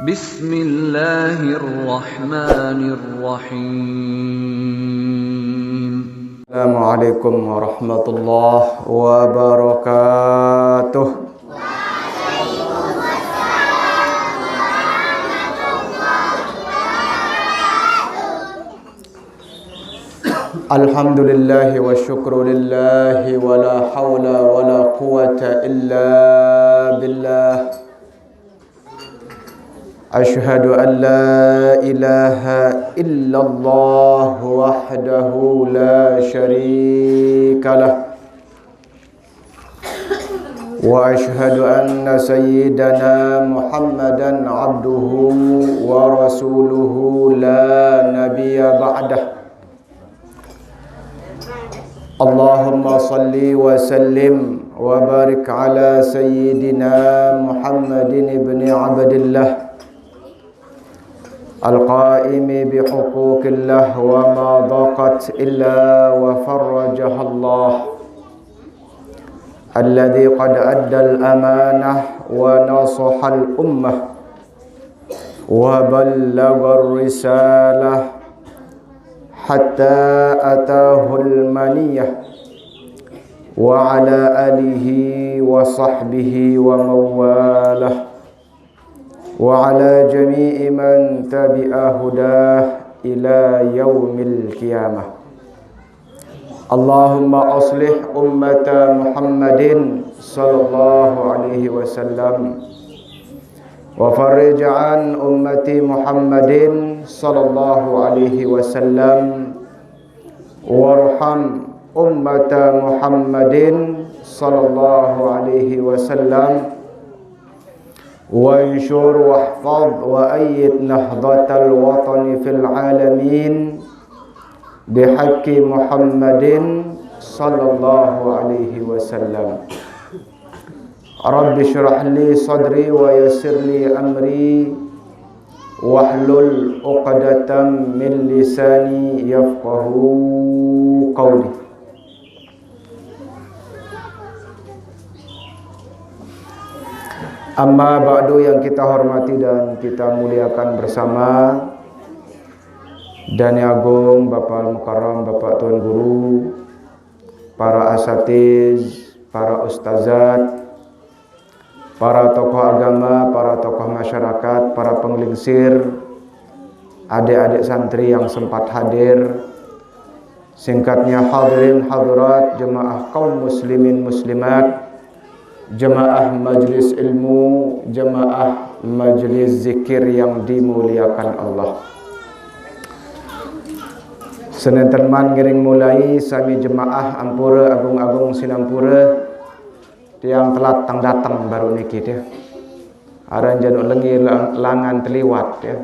Bismillahirrahmanirrahim. Assalamualaikum warahmatullahi wabarakatuh. Alhamdulillahi wa syukru lillahi wa la hawla wa la quwata illa billah. Ashhadu an la ilaha illallah wahdahu la syarika lah. Wa ashhadu anna sayyidana Muhammadan abduhu wa rasuluhu la nabiyya ba'dah. Allahumma salli wa sallim wa barik ala sayyidina Muhammadin ibni Abdillah al-qaimi bihuquqillah wa ma daqat illa wa farrajaha Allah alladhi qad adda al-amanah wa nasaha al-ummah wa ballagha ar-risalah hatta atahul maniyah wa ala alihi wa sahbihi wa mawalah wa ala jami'i man tabi'a hudah ila yaumil qiyamah. Allahumma aslih ummata Muhammadin sallallahu alaihi wasallam wa farrij an ummati Muhammadin sallallahu alaihi wasallam warham ummata Muhammadin sallallahu alaihi wasallam wa insyur wahfadh wa ayyid nahdatal watani fil alamin bihaqqi Muhammadin sallallahu alaihi wasallam. Rabbi syrah li sadri wa yassir li amri wahlul 'uqdatam min lisani yafqahu qawli. Amma ba'du, yang kita hormati dan kita muliakan bersama, Dani Agung, Bapak Al-Mukarram, Bapak Tuan Guru, para asatiz, para ustazat, para tokoh agama, para tokoh masyarakat, para penglingsir, adik-adik santri yang sempat hadir, singkatnya hadirin hadirat, jemaah kaum muslimin muslimat, jemaah majlis ilmu, jemaah majlis zikir yang dimuliakan Allah. Senenterman ngiring mulai sami jemaah ampura agung-agung sinampura yang telat tang datang baru niki dia. Aran januk lengi langan terliwat dia.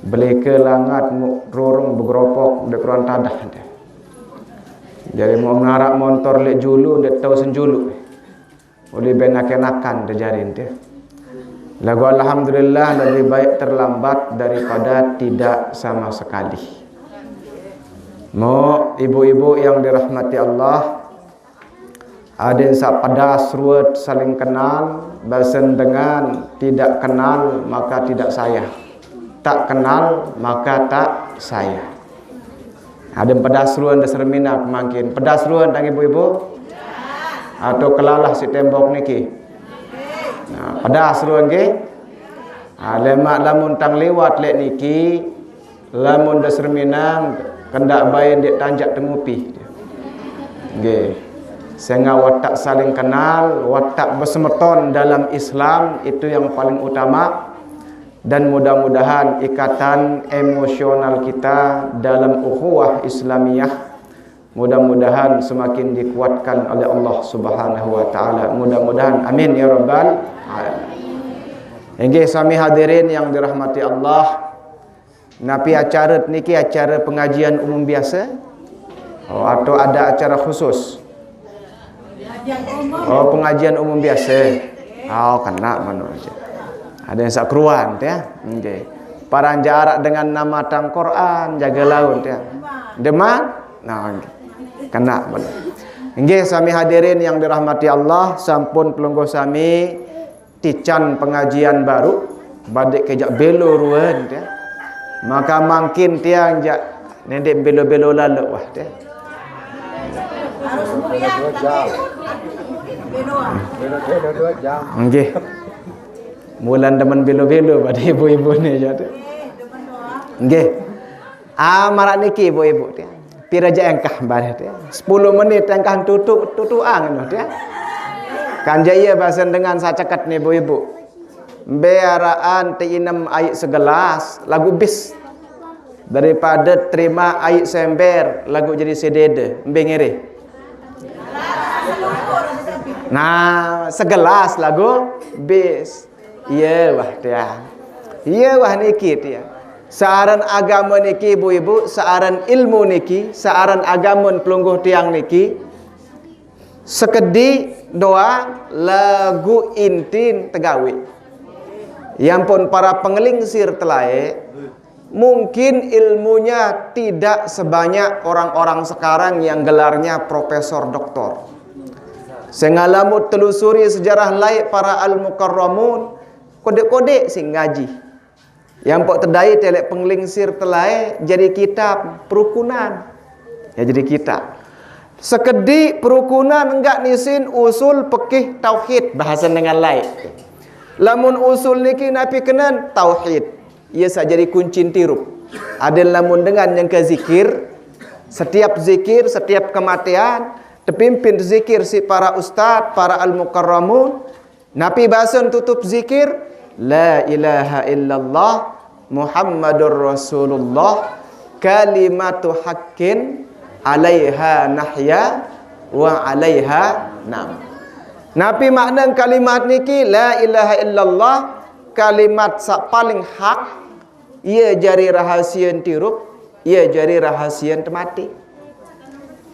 Beli ke langat rorong begropok dek ruan tadah dia. Jadi mau ngarak motor lek julu dek tahu senjulu. Oleh benak-enakan terjarin dia. Lagu alhamdulillah lebih baik terlambat daripada tidak sama sekali. Mo ibu-ibu yang dirahmati Allah, ada yang pedas ruwet saling kenal, basen dengan tidak kenal maka tidak saya, tak kenal maka tak saya. Ada yang pedas ruwet dasar minat makin pedas ruwet tang ibu-ibu atau kelalah si tembok niki. Nah, pedas ruwet nggih. Lemak lamun tang lewat lek niki, lamun dasar minang kendak bayin dek tanjak tengupi. Nggih. Sehingga watak saling kenal, watak bersemeton dalam Islam itu yang paling utama, dan mudah-mudahan ikatan emosional kita dalam ukhuwah Islamiyah mudah-mudahan semakin dikuatkan oleh Allah Subhanahu wa taala. Mudah-mudahan amin ya rabbal alamin. Nggih sami hadirin yang dirahmati Allah. Napi acara niki acara pengajian umum biasa atau ada acara khusus? Oh, pengajian umum biasa. Oh, kena mana aja. Ada yang sakruan ya. Nggih. Parang jarak dengan nama tang Quran, jaga laut ya. Demak. Nah, kena mana. Nggih sami hadirin yang dirahmati Allah, sampun pelungguh sami tican pengajian baru badik kejak belo ruan dia. Maka makin tiang jak nendek belo-belo lalu wah dia. Harus meriah tapi belo 2 jam. Nggih. Mulan demen belo-belo pada ibu-ibu ni jadi. Nggih. Marak niki ibu-ibu dia. Pira je engkah bareh dia. 10 menit engkah tutuang noh dia. Kan jaya bahasa dengan sacakat ni ibu-ibu. Bearaan teinem air segelas lagu bis. Daripada terima air sember lagu jadi sedede mbengere. Nah, segelas lagu bis. Iya wah dia. Iya wah niki dia. Searan agama niki ibu-ibu, searan ilmu niki, searan agama pelungguh tiang niki. Sekedi doa lagu intin tegawi. Yang pun para pengelingsir telae mungkin ilmunya tidak sebanyak orang-orang sekarang yang gelarnya profesor doktor. Sengalamut telusuri sejarah laik para al-mukarramun, kodek-kodek sing ngaji. Yang pok terdai telek penglingsir telai jadi kitab perukunan. Ya jadi kitab. Sekedi perukunan enggak nisin usul fikih tauhid bahasa dengan lain. Lamun usul niki napi kenan tauhid. Ia saja jadi kuncin tirup. Ada lamun dengan yang ke zikir, setiap zikir, setiap kematian terpimpin zikir si para ustaz, para al-mukarramun. Nabi bahasan tutup zikir la ilaha illallah Muhammadur Rasulullah kalimatu haqqin alaiha nahya wa alaiha nam. Nabi makna kalimat niki la ilaha illallah kalimat paling hak, ia jari rahasia tirup, ia jari rahasia temati.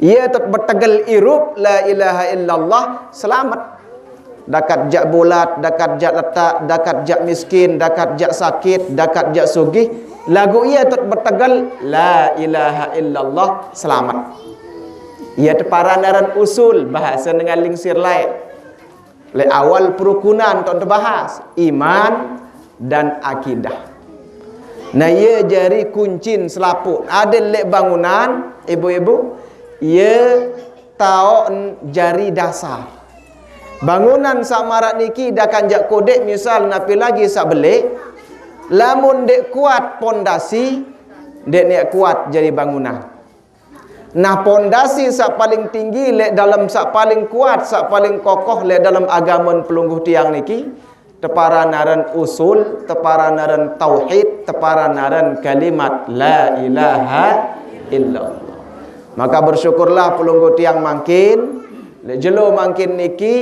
Ia bertegal irup la ilaha illallah selamat. Dakat jak bulat, dakat jak letak, dakat jak miskin, dakat jak sakit, dakat jak sugih. Lagu ia bertegal la ilaha illallah selamat. Ia teparandaran usul bahasa dengan lingsir lain. Le awal perukunan tok terbahas iman dan akidah. Nah ia jari kuncin selaput. Ada lek bangunan ibu-ibu, ia tahu jari dasar. Bangunan sak marak niki dah kanjak kodek misal napi lagi sak belik. Lamun dek kuat pondasi, dek nek kuat jadi bangunan. Nah pondasi sak paling tinggi lek dalam sak paling kuat, sak paling kokoh lek dalam agama pelungguh tiang niki teparanaran usul, teparanaran tauhid, teparanaran kalimat la ilaha illallah. Maka bersyukurlah pelungguh tiang makin lek jelo makin niki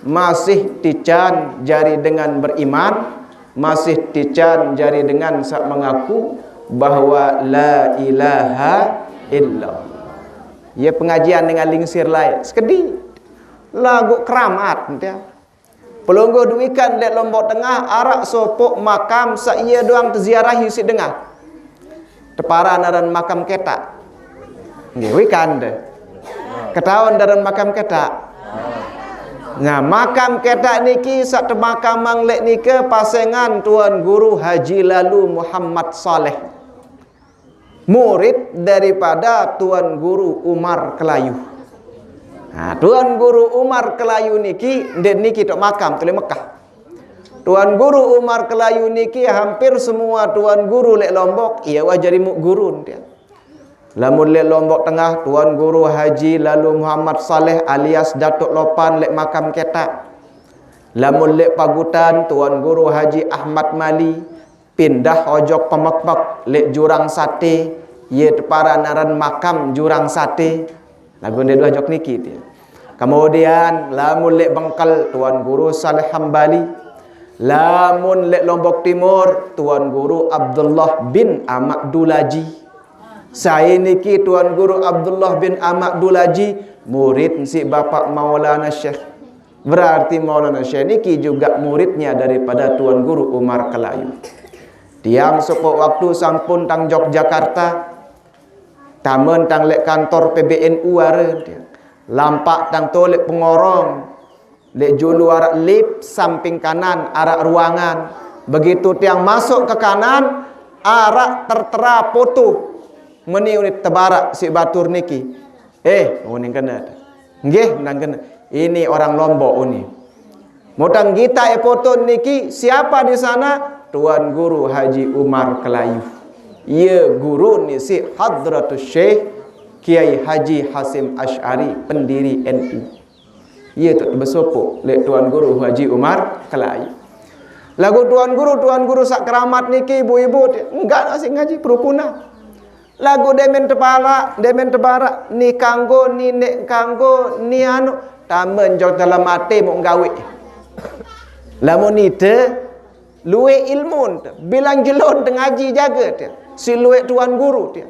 masih tican jari dengan beriman, masih tican jari dengan sak mengaku bahwa la ilaha illallah. Ia pengajian dengan lingsir lain. Sekedi lagu keramat dia. Pelungguh duikan dek Lombok Tengah arak sopok makam sak ia doang terziarahi si dengar. Teparan daran makam ketak. Nggih wikan de. Ketahuan daran makam ketak. Nah, makam ketak niki sak temakamang lek nike pasengan Tuan Guru Haji Lalu Muhammad Saleh. Murid daripada Tuan Guru Umar Kelayu. Nah, Tuan Guru Umar Kelayu niki ndek niki tok makam tele Mekah. Tuan Guru Umar Kelayu niki hampir semua tuan guru lek Lombok ia wah jadi muk gurun dia. Lamun lek Lombok Tengah Tuan Guru Haji Lalu Muhammad Saleh alias Datuk Lopan lek makam ketak. Lamun lek Pagutan Tuan Guru Haji Ahmad Mali pindah ojok Pemekpek lek Jurang Sate ye teparanaran makam Jurang Sate. Lagu dia dua jok niki dia. Kemudian lamun lek Bengkal Tuan Guru Saleh Hambali. Lamun lek Lombok Timur Tuan Guru Abdullah bin Ahmad Dulaji. Saya niki Tuan Guru Abdullah bin Ahmad Dulaji murid si Bapak Maulana Syekh. Berarti Maulana Syekh niki juga muridnya daripada Tuan Guru Umar Kelayu. Tiang sepok waktu sampun tang Yogyakarta. Tamen tang lek kantor PBNU are dia. Lampak tang to lek pengorong. Lek julu arak lip samping kanan arak ruangan. Begitu tiang masuk ke kanan, arak tertera foto meni unit tebarak si batur niki. Uning kena. Nggih, nang kena. Ini orang Lombok uni. Mutang kita foto niki siapa di sana? Tuan Guru Haji Umar Kelayu. Ya guru ni si Hadratus Syekh Kiai Haji Hasim Asy'ari, pendiri NU. Ya tu bersopok lek Tuan Guru Haji Umar Kelayu. Lagu Tuan Guru sak keramat niki ibu-ibu enggak asik ngaji perupuna. Lagu demen tebarak ni kanggo ni nek kanggo ni anu tamen jauh dalam mati mau gawe. Lamun ite luwe ilmu bilang jelon ngaji jaga dia. Si luwe Tuan Guru dia.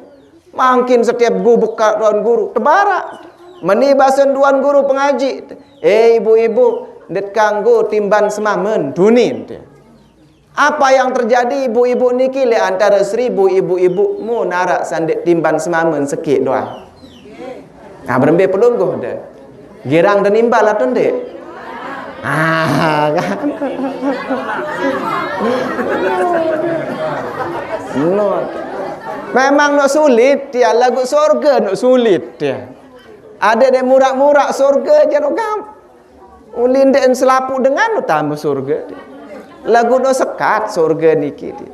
Makin setiap gubuk Tuan Guru tebarak. Meni basen Tuan Guru pengaji. Ibu-ibu det kanggo timban semamen dunin dia. Apa yang terjadi ibu-ibu niki le antara 1000 ibu-ibu mu narak sandik timban semamen sikit doang. Nah berembe pelungguh dah. Girang dan imbal atau ndek? Kan. No. Memang nak sulit dia lagu surga nak sulit dia. Ada yang murak-murak surga je nak gam. Ulin den selapu dengan utama surga dia. Lagu no sekat surga niki dia.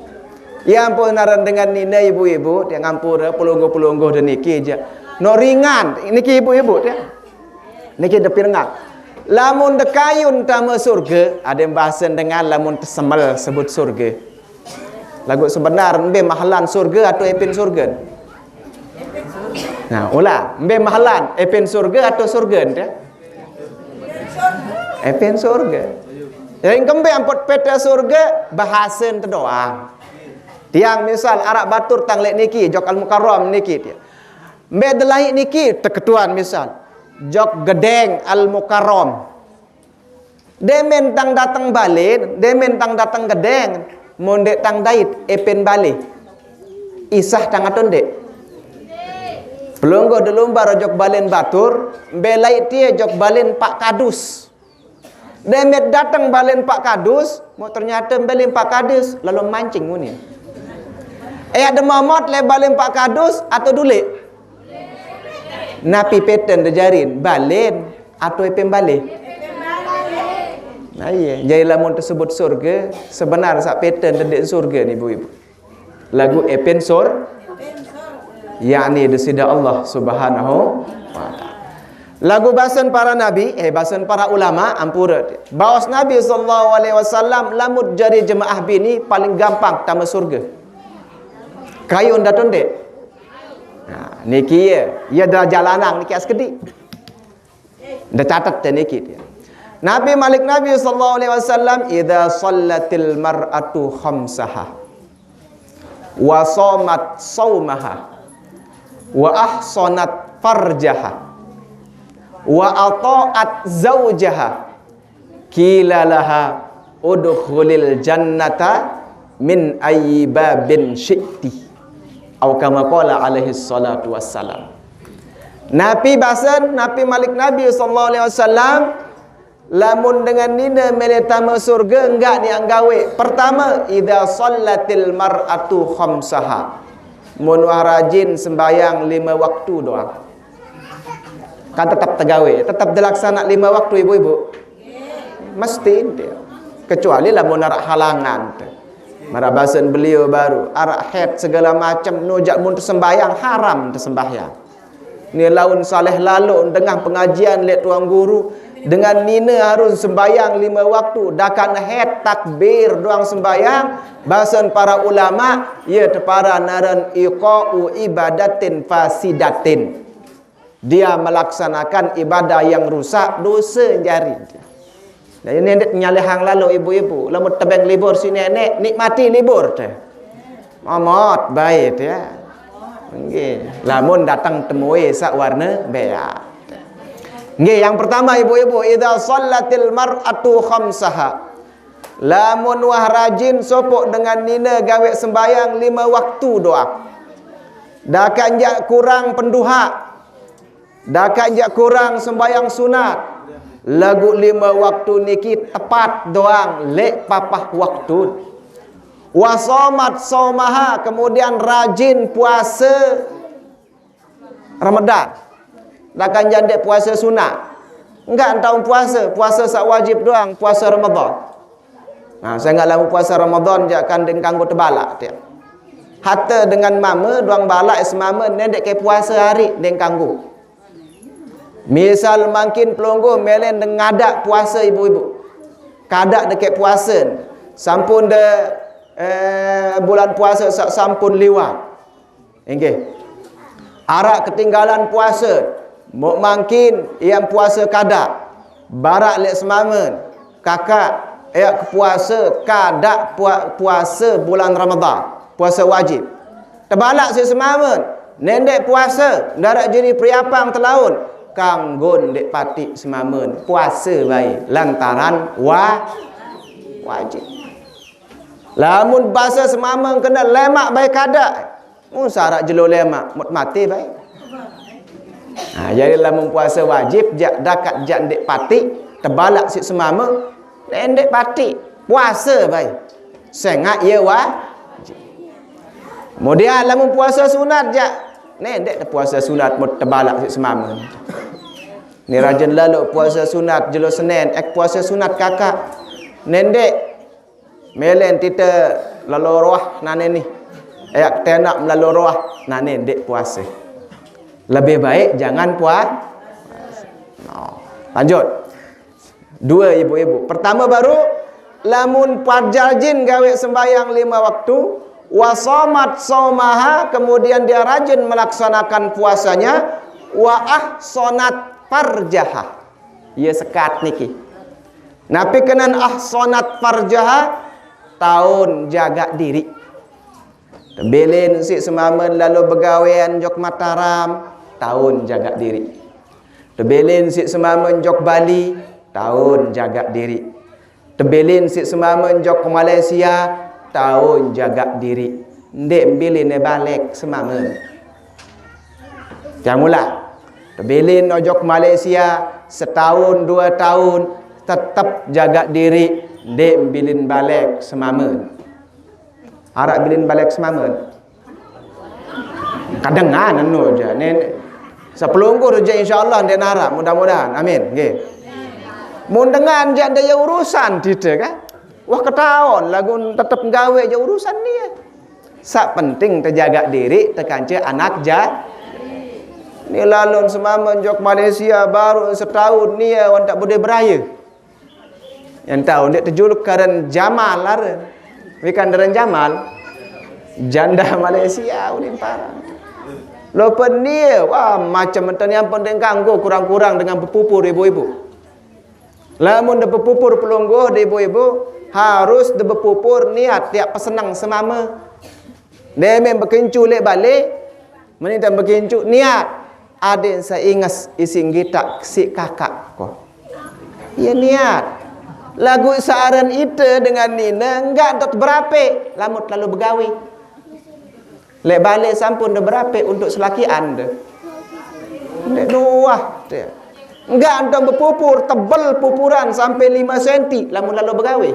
Ya ampun naran dengan nina ibu-ibu dia ngampura pelungguh-pelungguh dan niki je. No ringan niki ibu-ibu dia. Niki depi ringan. Lamun dekayun tama surga, ada yang bahasan dengan lamun tersemel sebut surga. Lagu sebenar mbe mahalan surga atau epin surga? Nah, ulah, mbe mahalan epin surga atau surga dia? Epin surga. Yang kembe amput peta surga bahasan terdoa. Tiang misal arak batur tang lek niki jok al mukarram niki dia. Mbe delahi niki teketuan misal jok gedeng al mukarram. Demen tang datang balik, demen tang datang gedeng, mondek tang dait epen balik. Isah tang aton dek. Pelonggo delumba rojok balen batur, belai tie jok balen Pak Kadus. Demet datang balen Pak Kadus, mau ternyata balen Pak Kadus lalu mancing muni. Ada mamot le balen Pak Kadus atau dule? Napi peten dejarin balen atau epem bale. Nah iya, jadi lamun tersebut surga sebenar sak peten dedek surga ni ibu-ibu. Lagu epen yakni desida Allah Subhanahu wa taala. Lagu bahasan para nabi, bahasan para ulama ampura. Bawas Nabi sallallahu alaihi wasallam lamut jadi jemaah bini paling gampang tama surga. Kayun datun dek. Nah, niki ya dah jalanan niki askedi. Dah catat dan niki dia. Nabi Malik Nabi sallallahu alaihi wasallam idza sallatil mar'atu khamsaha wa shamat saumaha wa ahsanat farjaha wa ata'at zawjaha qila laha udkhulil jannata min ayyi babin syi'ti atau kama qala alaihi salatu wassalam. Nabi bahasan Nabi Malik Nabi sallallahu alaihi wasallam lamun dengan nina meletama surga enggak ni anggawe. Pertama, idza sallatil mar'atu khamsaha. Mun rajin sembayang 5 waktu doang. Kan tetap tegawe, tetap dilaksana 5 waktu ibu-ibu. Mesti dia. Kecuali lamun arak halangan. Mara bahasan beliau baru, arak head segala macam nujak mun tersembayang haram tersembayang. Ni laun saleh lalu dengan pengajian lek tuan guru dengan nina harus sembayang 5 waktu dakan head takbir doang sembayang bahasan para ulama ya tepara naran iqa'u ibadatin fasidatin, dia melaksanakan ibadah yang rusak dosa jari dia. Nah ini ndet nyalehang lalu ibu-ibu lamun tebeng libur si nenek nikmati libur teh mamot baik ya nggih lamun datang temui sak warna bea. Nggih, yang pertama ibu-ibu, idza sallatil mar'atu khamsaha. Lamun wah rajin sopok dengan nina gawe sembayang 5 waktu doa. Dah kanjak kurang penduha. Dah kanjak kurang sembayang sunat. Lagu 5 waktu niki tepat doang lek papah waktu. Wa shamat shaumaha, kemudian rajin puasa Ramadan. Takkan jadi puasa sunat. Enggak tahun puasa sak wajib doang, puasa Ramadan. Nah, saya enggak lamu puasa Ramadan je akan dengan kanggo tebalak dia. Hatta dengan mama duang balak semama nendek ke puasa hari dengan kanggo. Misal makin pelonggo melen dengan ngadak puasa ibu-ibu. Kadak dekat puasa. Sampun de bulan puasa sampun liwat. Nggih. Arak ketinggalan puasa. Mok makin yang puasa kadak. Barak lek semamen. Kakak puasa kadak puasa bulan Ramadan, puasa wajib. Terbalak si semamen, nendek puasa, darat jadi priapang terlaun, kanggon dek pati semamen, puasa baik lantaran wajib. Lamun bahasa semamen kena lemak baik kadak, syarat jelo lemak, mut mati baik. Nah, jadi lamun puasa wajib, dakat jak dek pati, terbalak si semamen, nendek pati puasa baik sengat ye wajib. Kemudian lamun puasa sunat je nendek puasa sunat mut tebalak si semama ni rajin lalu puasa sunat jelo Senin puasa sunat kakak nendek melen tita lalu roh nane ni tenak melalui roh nane nendek puasa. Lebih baik jangan puasa. Lanjut. Dua ibu-ibu. Pertama baru lamun parjajin gawe sembahyang 5 waktu, wa shamat shaumaha, kemudian dia rajin melaksanakan puasanya, wa ahsanat farjaha. Ia sekat niki. Napi kenan ahsanat farjaha tahun jaga diri. Belin si semamen lalu begawean jok Mataram, tahun jaga diri. Belin si semamen jok Bali, tahun jaga diri. Tebelin si semamen jok ke Malaysia, tahun jaga diri. Ndek bilin balik semamen. Jangan mula. Tebelin ojok Malaysia setahun 2 tahun tetap jaga diri. Ndek bilin balik semamen. Arak bilin balik semamen. Kadengan anu je. Sepelunggur je insya-Allah ndek narak mudah-mudahan. Amin. Nggih. Mun dengan jak daya urusan tidak kan? Wah ketahuan lagu tetap gawe je urusan dia. Sak penting terjaga diri tekanca anak ni lalun semamen jok Malaysia baru setahun ni wan tak boleh beraya. Yang tahu dia terjuluk karen Jamal lar. Bukan karen Jamal. Janda Malaysia ulin parah. Lopen ni wah macam enten yang penting kanggo kurang-kurang dengan berpupur ibu-ibu. Lamun de berpupur pelungguh de ibu-ibu harus de berpupur niat tiap pesenang semama. Dia memang berkencu lek balik menita berkencu niat ada saya ingat ising kita si kakak ko. Ya niat. Lagu saaran itu dengan Nina enggak dot berape lamun lalu begawi. Lek balik sampun de berape untuk selakian de. Ndek nuah dia. Enggak ada berpupur, tebal pupuran sampai 5 cm lamun lalu begawe.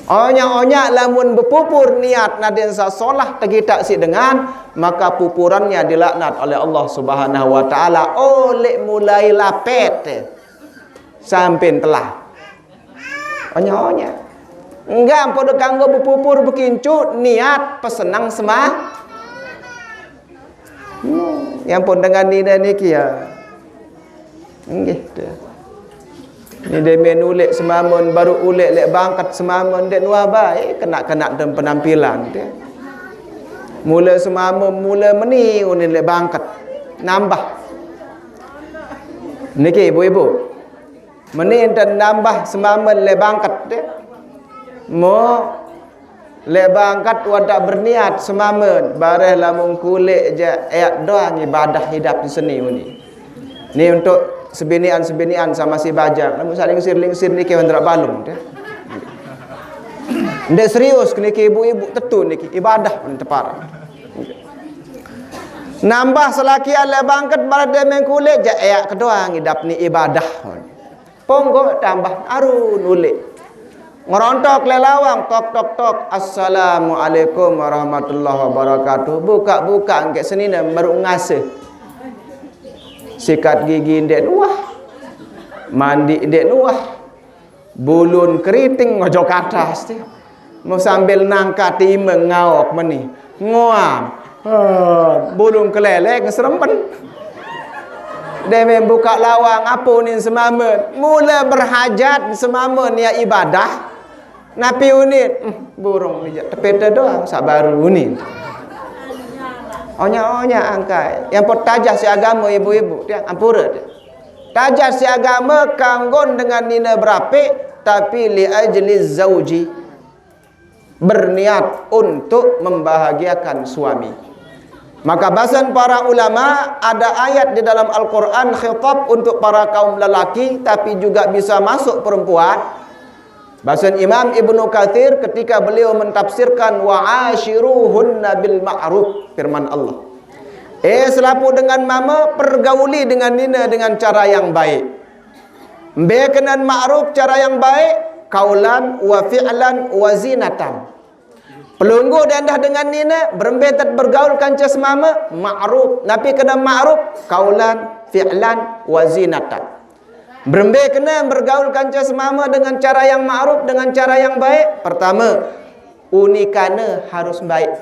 Onya-onya lamun berpupur niat nadin sa solah tegita si dengan maka pupurannya dilaknat oleh Allah Subhanahu wa taala oleh mulai lapet sampai telah. Onya-onya. Enggak podo kanggo berpupur bekincu niat pesenang semah. Yang pun dengan niki ya. Nggih tu. Ni dia main ulek semamun baru ulek lek bangkat semamun dek nuah baik kena-kena dalam penampilan dia. Mula semamun mula meni unin lek bangkat nambah. Niki ibu-ibu. Meni dan nambah semamun lek bangkat dia. Mo lek bangkat wadak berniat semamun bareh lamun kulek je ayat doang ibadah hidup di seni ni. Ni untuk sebinian-sebinian sama si bajang. Namun saling sir-lingsir niki wandrak balung dia. Ndek serius niki ibu-ibu tetu niki ibadah pun tepar. Nambah selaki ala bangkat barada mengkulit je ayak kedua ngidap ni ibadah. Ponggo tambah arun ulik. Ngerontok lelawang, tok tok tok. Assalamualaikum warahmatullahi wabarakatuh. Buka ngek senina baru ngase. Sikat gigi ndek nuah. Mandi ndek nuah. Bulun keriting ngojok atas tu. Mau sambil nangka timeng ngawak meni. Nguam. Bulun kelelek serempen. Dia membuka lawang apa ni semamen. Mula berhajat semamen ya ibadah. Napi unit burung ni tepeda doang sabaru ni. Onya angkai. Yang pot tajah si agama ibu-ibu dia ampura dia. Tajah si agama kanggon dengan nina berape tapi li ajli zauji. Berniat untuk membahagiakan suami. Maka bahasan para ulama ada ayat di dalam Al-Quran khitab untuk para kaum lelaki tapi juga bisa masuk perempuan. Bahasan Imam Ibnu Katsir ketika beliau mentafsirkan wa'ashiruhunna bil ma'ruf, firman Allah. Selapu dengan mama pergauli dengan nina dengan cara yang baik. Berkenan ma'ruf cara yang baik, kaulan wa fi'lan wa zinatan. Pelunggu dan dah dengan nina berembetat bergaul kanca semama ma'ruf. Napi kena ma'ruf kaulan fi'lan wa zinatan. Berembe kena bergaul kanca semama dengan cara yang ma'ruf, dengan cara yang baik. Pertama, unikana harus baik.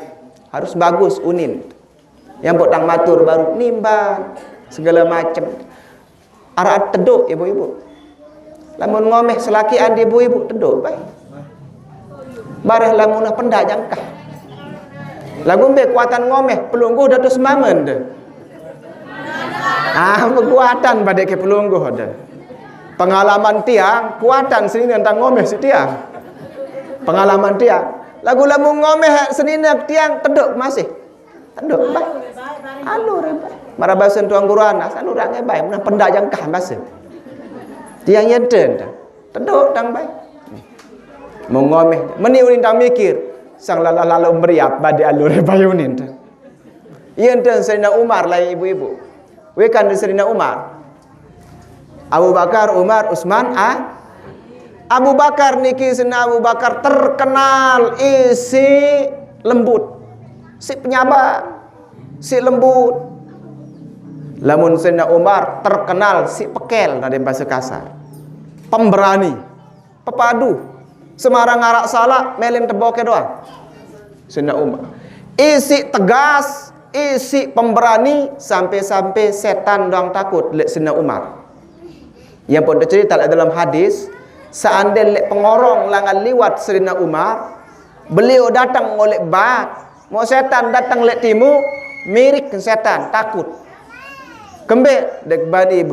Harus bagus unin. Yang potang matur baru nimbang segala macam. Arah teduk ibu-ibu. Lamun ngomeh selakian ibu-ibu teduk baik. Barah lamunah pendak jangkah. Lagu be kuatan ngomeh pelungguh datu semamen de. Kekuatan pada ke pelungguh de. Pengalaman tiang kuatan senina tentang ngomeh si tiang. Pengalaman tiang. Lagu lamun ngomeh senina tiang teduk masih. Teduk baik. Alur baik. Mara basen tuang guru anak anu rangai baik mun pendak jangkah basen. Tiang yeden teduk tang baik. Mengomeh meni unin tang mikir sang lalu meriap bade alur bayunin tu. Yen ten Sayyidina Umar lai ibu-ibu. Wekan Sayyidina Umar. Abu Bakar, Umar, Utsman, Abu Bakar niki Sayyidina Abu Bakar terkenal isi lembut. Si penyabar, si lembut. Lamun Sayyidina Umar terkenal si pekel dari bahasa kasar. Pemberani, pepadu. Semarang ngarak salah, melin teboke doang. Sayyidina Umar. Isi tegas, isi pemberani, sampai-sampai setan doang takut lek Sayyidina Umar. Yang pun cerita dalam hadis, seandainya lek pengorong langan liwat Sayyidina Umar, beliau datang oleh bat, mau setan datang lek timu, mirik setan, takut. Kembe dek bani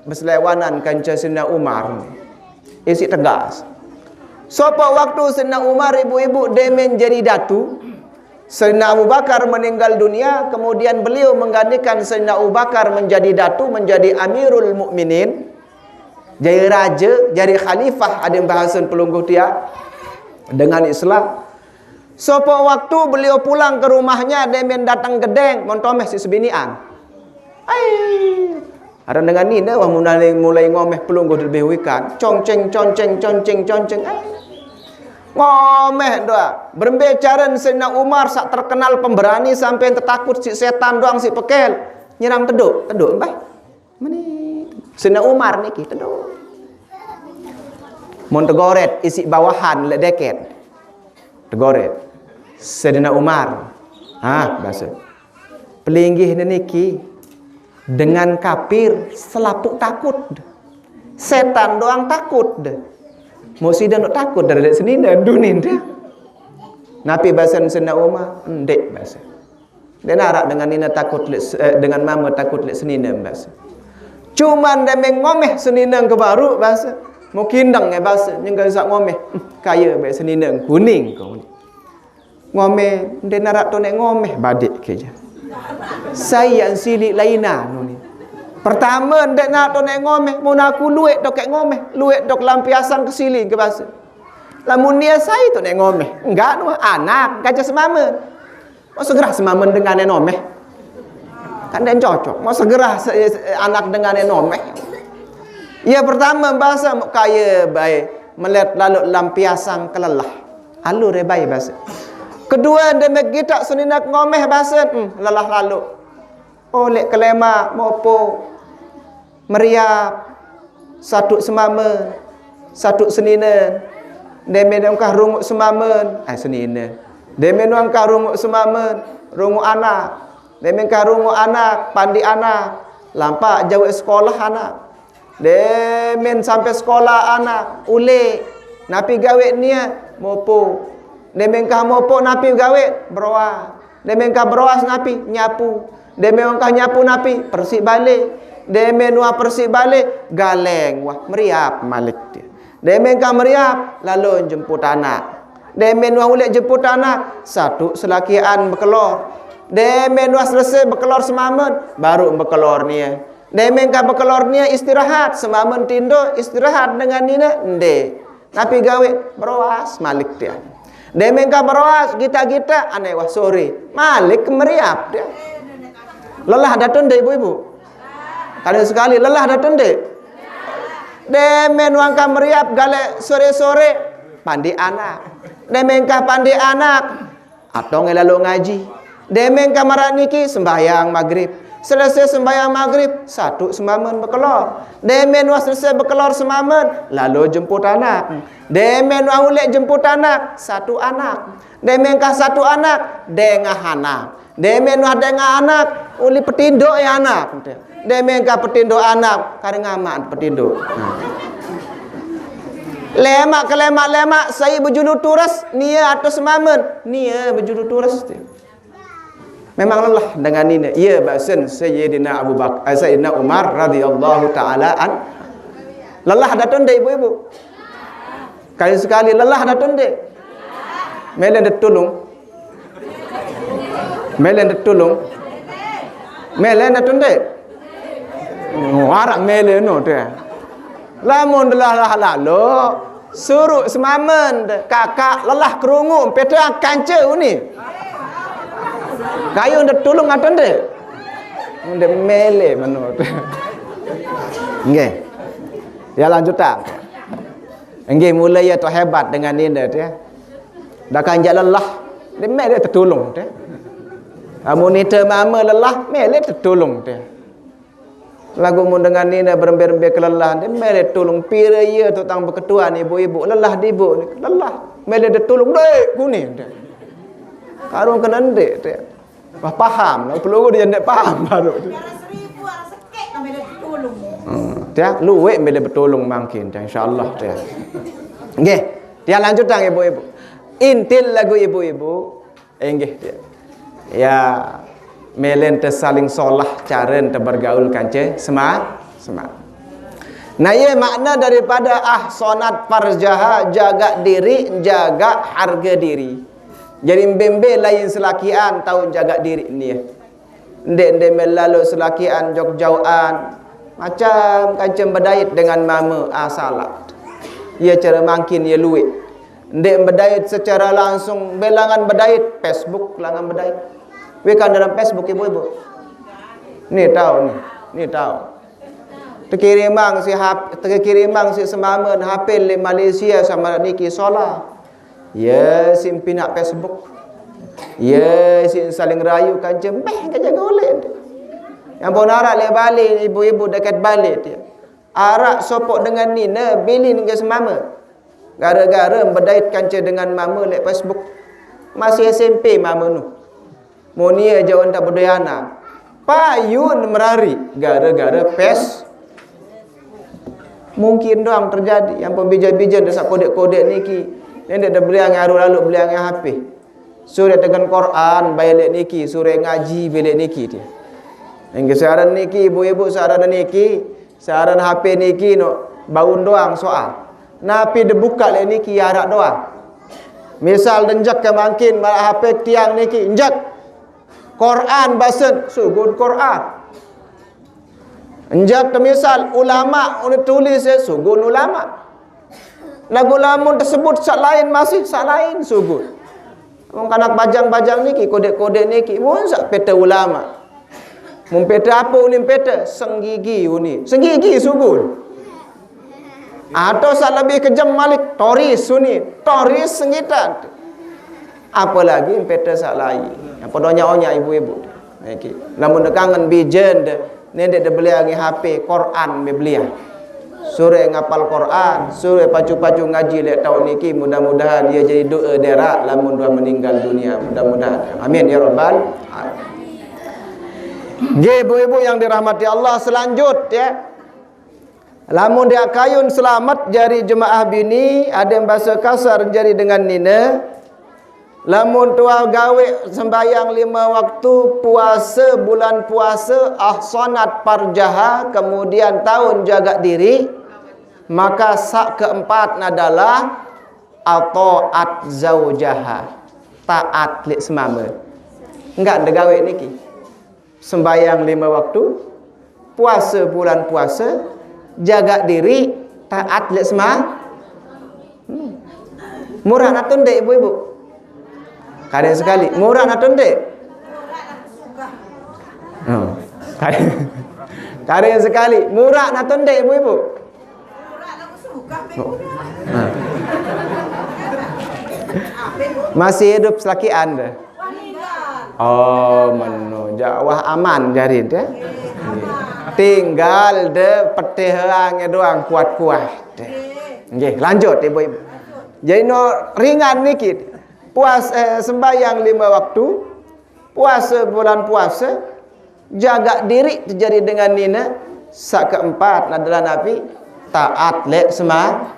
berselewanan kanca Sayyidina Umar. Isi tegas. Sopo waktu Sayyidina Umar ibu-ibu dia menjadi datu, Sayyidina Abu Bakar meninggal dunia, kemudian beliau menggantikan Sayyidina Abu Bakar menjadi datu, menjadi Amirul Mukminin, jadi raja, jadi khalifah. Ada yang bahasan pelungguh dia dengan Islam. Sopo waktu beliau pulang ke rumahnya, dia datang gedeng, montomeh si sebinian. Ada dengan ni dah mulai ngomeh pelungguh lebih wikan. Conceng. Ngomeh doa. Berbicara Sayyidina Umar sak terkenal pemberani sampai tertakut si setan doang si pekel. Nyerang teduk baik. Meni Sayyidina Umar niki teduk. Mon tegoret isi bawahan le deket. Tegoret. Sayyidina Umar. Bahasa. Pelinggih niki dengan kafir selapuk takut. Setan doang takut deh. Mesti dia nak takut dari sini dan dunin dia. Nabi bahasan Sayyidina Umar, ndek bahasa. Dia narak dengan nina takut dengan mama takut lek seninam bahasa. Cuman dia mengomeh seninam ke baru bahasa. Mungkin dang bahasa yang sak ngomeh. Kaya bae seninam kuning kau ni. Ngomeh dia narak tu nek ngomeh badik keja. Saya yang silik laina ni. Pertama ndek nak to nek ngomeh, mun aku luet tok kek ngomeh, luet tok lampiasan ke sili ke bahasa. Lamun dia saya tu nek ngomeh, enggak tu anak kaca semamen. Mau segera semamen dengan ngomeh. Kan dan cocok. Mau segera anak dengan ngomeh. Ya pertama bahasa kaya baik melet lalu lampiasang kelelah. Alu rebai bahasa. Kedua deme kita suninak ngomeh bahasa lelah lalu. Oleh kelema mopo meriap satu semamen satu senina deme angkah runguk semamen senina deme angkah runguk semamen runguk anak deme angkah runguk anak pandi anak lampak jauh sekolah anak demen sampai sekolah anak ule napi gawe nia mopo demen kah mopo napi gawe beroa demen kah beroas napi nyapu demen kah nyapu napi persik balik demen wah persik balik galeng wah meriap malik dia demen kah meriap lalu jemput anak demen wah ulek jemput anak satu selakian berkelor demen wah selesai berkelor semamen baru berkelor nia demen kah berkelor nia istirahat semamen tindo istirahat dengan nina ende napi gawe beroas malik dia demen kah beroas kita aneh wah sore malik meriap dia lelah datun deh ibu-ibu kadang sekali lelah datun deh demen wangkah meriap gale sore-sore pandi anak demen kah pandi anak atau ngelalu ngaji demen kah marak niki sembahyang maghrib selesai sembahyang maghrib satu semamen berkelor demen wah selesai berkelor semamen lalu jemput anak demen wah ulek jemput anak satu anak demen kah satu anak dengah anak demen wah dengah anak uli petinduk ya anak demen kah petinduk anak karena amat petinduk lemak saya berjulu turas nia atau semamen nia berjulu turas memang lelah dengan ini. Ya bahasan Sayyidina Abu Bakar, Sayyidina Umar radhiyallahu taala an. Lelah datun deh ibu-ibu. Sekali lelah datun deh. Melen ditolong. Melen datun deh. Warak melen no dia. Lamun lelah lalu suruh semamen kakak lelah kerungu peta kanca ni. Kayu ndak tolong aton deh. Ndak mele menurut. Nggih. Dia lanjut tak. Nggih mulai ya tu hebat dengan ini dia. Dah kan lelah, dia mele tertolong dia. Monitor mama lelah, mele tertolong dia. Lagu mun dengan ini berembe-rembe kelelahan, dia mele tolong pira ya tu tang berketuan ibu-ibu lelah di ibu ni. Lelah, mele dia tolong dek kuning dia. Karung kena ndek dia. Wah paham, nak peluru dia ndak paham baru. Cara 1000 arah sekek kami dah tolong. Dia luwek bila bertolong mungkin insyaallah dia. Nggih, dia lanjut tang ibu-ibu. Intil lagu ibu-ibu nggih dia. Ya melen tersaling solah cara bergaul kance semat. Nah, ia makna daripada ahsanat farjaha jaga diri, jaga harga diri. Jadi bembe lain selakian tahu jaga diri ni. Ndek melalu selakian jauh-jauhan macam kancam berdait dengan mama salat. Ia cara makin ia luit. Ndek berdait secara langsung belangan berdait Facebook langan berdait. Wekan dalam Facebook ibu-ibu. Ni tahu ni tahu. Terkirimang si semamen HP le Malaysia sama niki solah. Ya simpi nak Facebook. Ya sin saling rayu kancam jaga oleh. Yang pun arak le balik ibu-ibu dekat balik dia. Arak sopok dengan nina bilin ke semama. Gara-gara berdait kancam dengan mama le Facebook. Masih SMP mama nu. Monia jauh tak berdayana. Payun merari gara-gara mungkin doang terjadi yang pembija-bija desak kodek-kodek niki. Yang dah beliang lalu beliang HP. Surah dengan Quran balik niki, surah ngaji balik niki dia. Yang saran niki ibu-ibu saran niki, saran HP niki no baun doang soal. Napi de buka le niki arak doang. Misal denjak ke mungkin malah HP tiang niki injak Quran basen sugun Quran. Injak misal ulama udah tulis sugun ulama. Lagu lamun tersebut sak lain masih sak lain sugun. Wong kanak bajang-bajang niki kodek-kodek niki mun sak peta ulama. Mun peta apa ulim peta senggigi uni. Senggigi sugun. Atau sak lebih kejam malik toris Sunni, toris sengitan. Apalagi peta sak lain. Apa donya ibu-ibu. Okey. Lamun kangen bijen de nendek de belia ngi HP Quran me belia. Sore ngapal Quran, sore pacu-pacu ngaji lek tahun niki, mudah-mudahan dia jadi doa derak lamun dia meninggal dunia. Mudah-mudahan. Amin ya rabbal alamin. Nggih ibu-ibu yang dirahmati Allah, selanjut ya. Lamun dia kayun selamat jari jemaah bini, ada yang bahasa kasar jari dengan nina. Lamun tua gawe sembayang 5 waktu, puasa bulan puasa, ahsanat parjaha, kemudian tahun jaga diri, maka sak keempat adalah ataat zaujaha, taat li semama. Enggak ada gawe niki. Sembayang 5 waktu, puasa bulan puasa, jaga diri, taat li semama. Murah nak tundek ibu-ibu. Kadang sekali murah nak tundek. Kadang sekali murah nak tundek ibu-ibu. Masih hidup selaki anda. Oh, menu jawah aman jari dia. Tinggal de petehangnya doang kuat-kuat. Nggih, lanjut ibu-ibu. Jadi no ringan niki. Sembayang 5 waktu, puasa bulan puasa, jaga diri terjadi dengan nina. Sak keempat adalah Nabi taat lek semua.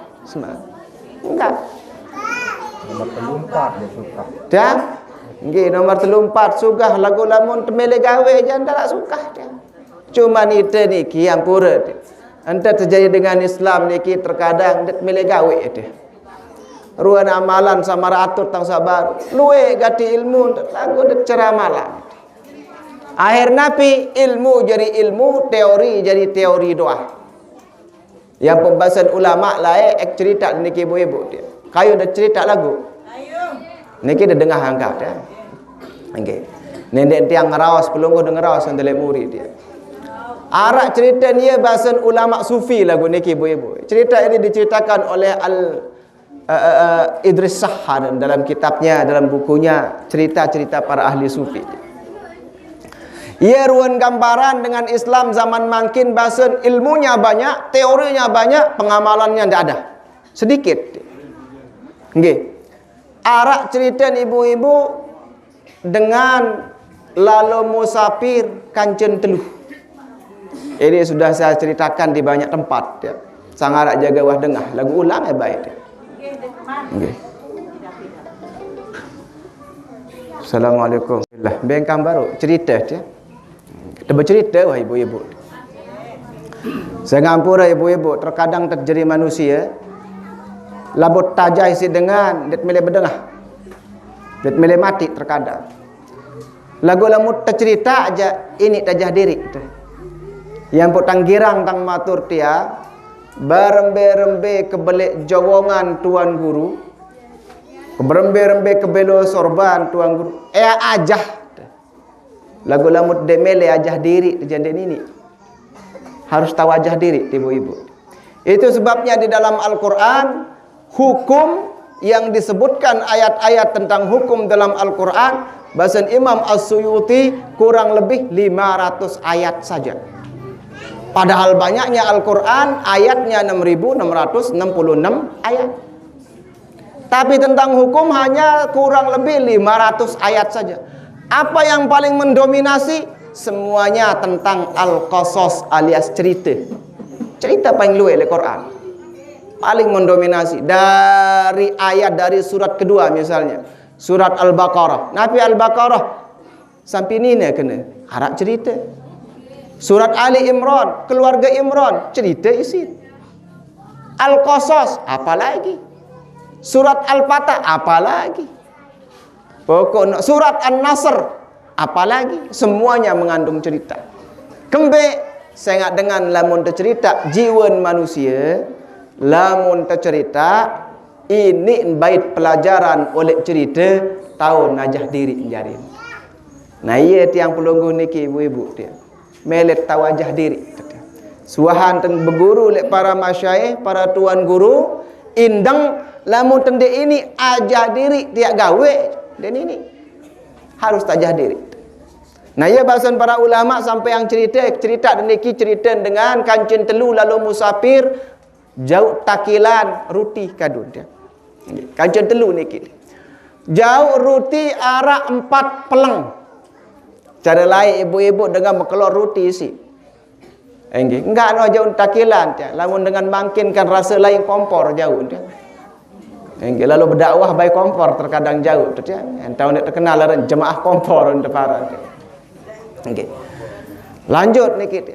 Enggak. Nomor 34 dia suka. Dah? Nggih, nomor 34 sugah lagu lamun temele gawe janda tak suka dia. Cuma nita niki yang pura dia. Anta terjadi dengan Islam niki terkadang det mele gawe dia. Ruan amalan sama ratur tang sabar. Luwe gati ilmu lagu det ceramalan. Akhir napi ilmu jadi ilmu, teori jadi teori doa. Yang pembahasan ulama lah cerita niki ibu-ibu dia. Kayu dah cerita lagu. Niki dah dengar angkat ya. Okey. Nendek tiang ngerawas pelungguh dengar rawas andelek murid dia. Arak cerita ni bahasan ulama sufi lagu niki ibu-ibu. Cerita ini diceritakan oleh Idris Sahhan dalam kitabnya, dalam bukunya cerita-cerita para ahli sufi. Ia ruan gambaran dengan Islam zaman makin bahasan ilmunya banyak, teorinya banyak, pengamalannya tidak ada. Sedikit. Nggih. Arak cerita ibu-ibu dengan lalu musafir kancen teluh. Ini sudah saya ceritakan di banyak tempat ya. Sang arak jaga wah dengah lagu ulang baik dia. Okay. Assalamualaikum. Bengkang baru cerita dia. Kita bercerita wah ibu-ibu. Saya ngampura ibu-ibu terkadang terjadi manusia labut tajai si dengan det mele berdengah. Det mele mati terkadang. Lagu lamut tercerita aja ini tajah diri. Yang potang girang tang matur tia berembe-rembe kebelik jawongan tuan guru, berembe-rembe kebelo sorban tuan guru. Ajah. Lagu lamut demele ajah diri terjadi ini. Harus tahu ajah diri ibu-ibu. Itu sebabnya di dalam Al-Quran hukum yang disebutkan ayat-ayat tentang hukum dalam Al-Quran bahasa Imam As-Suyuti kurang lebih 500 ayat saja. Padahal banyaknya Al-Quran, ayatnya 6.666 ayat. Tapi tentang hukum hanya kurang lebih 500 ayat saja. Apa yang paling mendominasi? Semuanya tentang Al-Qasas alias cerita. Cerita paling luwe oleh Quran. Paling mendominasi. Dari ayat dari surat kedua misalnya. Surat Al-Baqarah. Nabi Al-Baqarah. Sampai ni kena. Harap cerita. Surat Ali Imran, keluarga Imran, cerita isi. Al-Qasas, apa lagi? Surat Al-Fatah, apa lagi? Pokok surat An-Nasr, apa lagi? Semuanya mengandung cerita. Kembali, saya ingat dengan lamun tercerita jiwa manusia, lamun tercerita ini bait pelajaran oleh cerita tahu najah diri jari. Nah iya tiang pelunggu niki ibu-ibu dia. Melet tahu wajah diri. Suahan teng berguru lek para masyayikh, para tuan guru, indang lamun tende ini ajar diri tiak gawe dan ini harus tajah diri. Nah, ya bahasan para ulama sampai yang cerita dan niki cerita dengan kancen telu lalu musafir jauh takilan ruti kadun dia. Kancen telu niki. Jauh ruti arah 4 peleng. Cara lain ibu-ibu dengan berkelor ruti isi. Enggak no jauh takilan dia. Lamun dengan mangkinkan rasa lain kompor jauh dia. Lalu berdakwah baik kompor terkadang jauh tu dia. Entah nak terkenal lah jemaah kompor untuk para dia. Lanjut ni kita.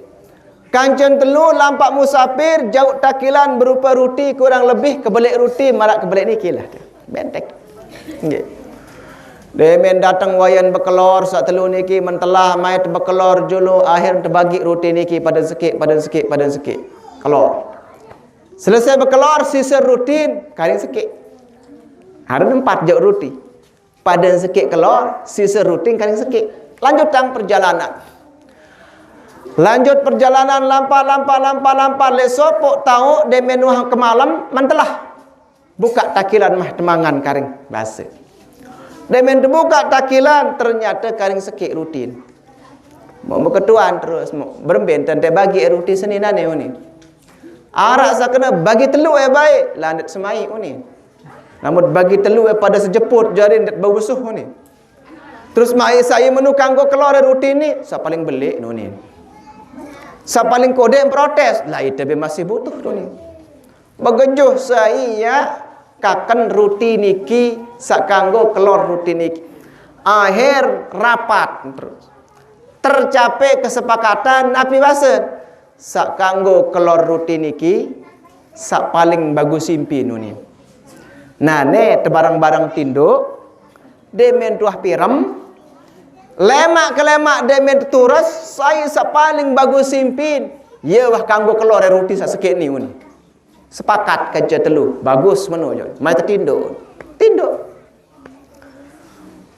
Kancen telu lampak musafir jauh takilan berupa ruti kurang lebih kebelik ruti marak kebelik niki lah dia. Bentek. Demen datang wayan berkelor sak telu niki mentelah mai berkelor julu akhir terbagi ruti niki pada sikit kelor. Selesai berkelor sisa rutin kali sikit. Ada 4 jauh ruti. Pada sikit kelor sisa rutin kali sikit. Lanjut perjalanan. Lanjut perjalanan lampa lesopok tahu demen wah ke malam mentelah buka takilan mah temangan karing bahasa. Demen buka takilan ternyata karing sekik rutin. Mau ketuan terus mau berben tante bagi rutin seninane uni. Arak sakena bagi telu baik landet semai uni. Namun bagi telu pada sejeput jari ndet bausuh uni. Terus mai saya menukang ko keluar rutin ni, saya paling belik uni. Saya paling kode protes, lah itu masih butuh uni. Begejuh saya kaken rutin niki sakanggo keluar rutin niki. Akhir rapat terus. Tercapai kesepakatan napi basen sakanggo keluar rutin niki sak paling bagus simpi nuni. Nah ne tebarang-barang tinduk demen tuah piram lemak ke lemak demen turus saya sak paling bagus simpin ye wah kanggo keluar rutin sak sikit ni uni. Sepakat kerja telu bagus menuju mai tertinduk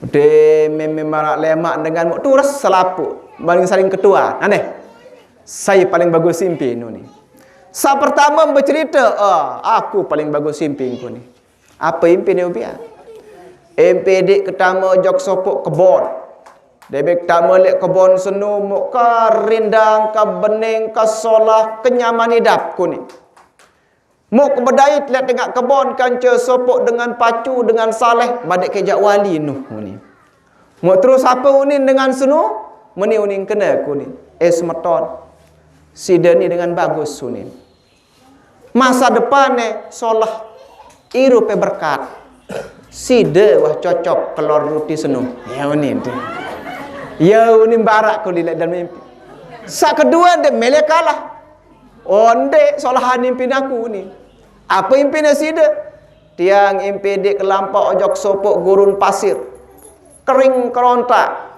de memang lemak dengan mok turus selapu paling saling ketua aneh saya paling bagus simpin ni sa pertama bercerita aku paling bagus simpin ku ni apa impin dia biar MPD ketama jok sopok kebon debek tama lek kebon senu mok ka rindang ka bening ka solah kenyaman hidup ku ni. Mau kebedait lihat tengah kebon kanca sopok dengan pacu dengan saleh badek kejak wali nuh ni. Mau terus apa unin dengan sunu meni unin kena ku ni. Semeton. Sida ni dengan bagus unin. Masa depan solah iru pe berkat. Sida wah cocok kelor ruti senu. Ya unin tu. Ya unin barak ku lihat dalam mimpi. Sa kedua de melek kalah. Onde solahan impin aku ni. Apa impinnya sida? Tiang impede kelampau ojok sopok gurun pasir. Kering kerontak.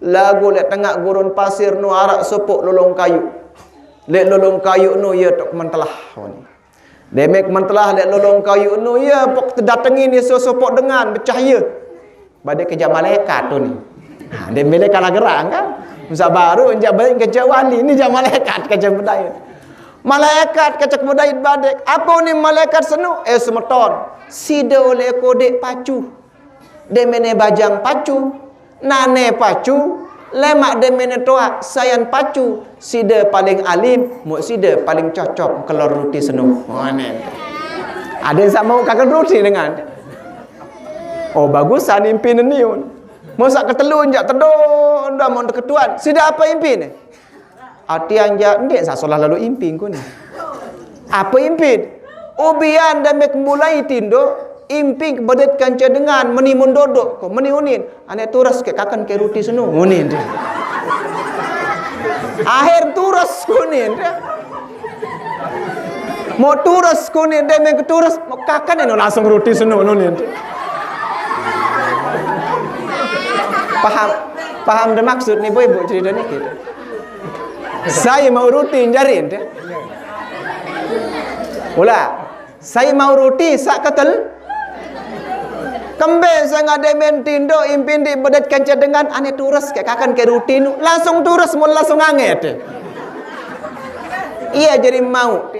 Lagu lek tengah gurun pasir nu arak sopok lolong kayu. Lek lolong kayu nu ya tok mentelah ni. Demek mentelah lek lolong kayu nu ya pok terdatangi ni sopok dengan bercahaya. Badai kerja malaikat tu ni. Ha dia melek kalah gerang kan? Musa baru enjak baik kerja wali ni jam malaikat kerja berdaya. Malaikat kacak berdait badek. Apa ni malaikat senu? Semeton. Sida oleh kodek pacu. Demene bajang pacu. Nane pacu. Lemak demene toa. Sayan pacu. Sida paling alim. Muk sida paling cocok kelor ruti senu. Ada yang sama kakak ruti dengan. Oh bagusan impin ni. Masa ketelun jak tedon. Dah mau ketuan. Sida apa impin ni? Hati anja ndek sa solah lalu impin ku ni. Apa impin? Ubian dan mek mulai tindo impin kebedet kanca dengan meni mundodok ko meni unin. Ane turas ke kakan ke ruti senu unin. Akhir turas kunin. Mau turas kunin dan mek turas kakan eno langsung ruti senu unin. Paham de maksud ni boy bu cerita ni kita. Saya mau rutin jarin dia. Ulah. Saya mau ruti sak ketel. Kembe saya ngade mentindo impin di bedet kanca dengan ane turus ke kakan ke rutin langsung turus mun langsung anget. Ia jadi mau.